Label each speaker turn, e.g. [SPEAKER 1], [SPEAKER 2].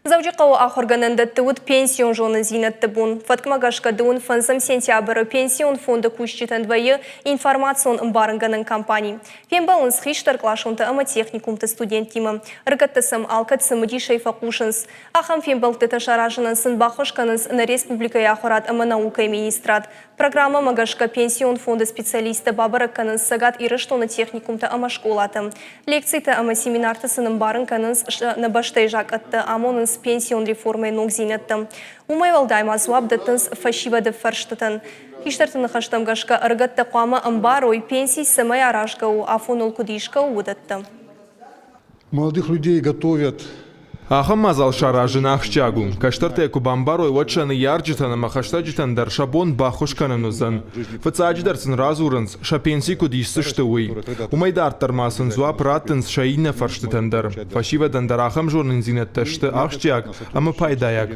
[SPEAKER 1] Завжди ахорганында тыуыт пенсион жоны зинетті бұн. Фаткмагашка дуын фанзым сентябры пенсион фонды күштетен двойы информацион барынганын компаний. Фембалын схиштар клашонты ама техникумты студентимы. Ргаттысым алкатсымы дишей факушынс. Ахам фембалты ташаражынын сын бахышканынс на республикая ахорат ама наука министрат. Программа Магашка пенсион фонды специалисты бабаракканынс сагат ирыштоны техникумты ама школаты. Лекцийты ама семинарты сыным барынканынс на баштай жакатты амонынс пенсион реформы ногзинетті. Умайвалдайма зуабдытынс фашивады фарштытын. Иштартыны хаштамгашка ыргатты қуамы амбарой пенсий сымай арашгау афонул кудишка удатты.
[SPEAKER 2] Молодых людей готовят.
[SPEAKER 3] Ахам мазал шаражын ахшчагу. Каштартеку бамбарой ватшаны ярджитаны махаштаджитан дар шабон бахушканынузан. Фацадждарсын разуранс шапенси кудишсы штуй. Умайдартар масын зуап раттынс шаинна фарштытандар. Фашивадан дар ахам жорнын зинетташты ахшчаг, ама пайдаяк.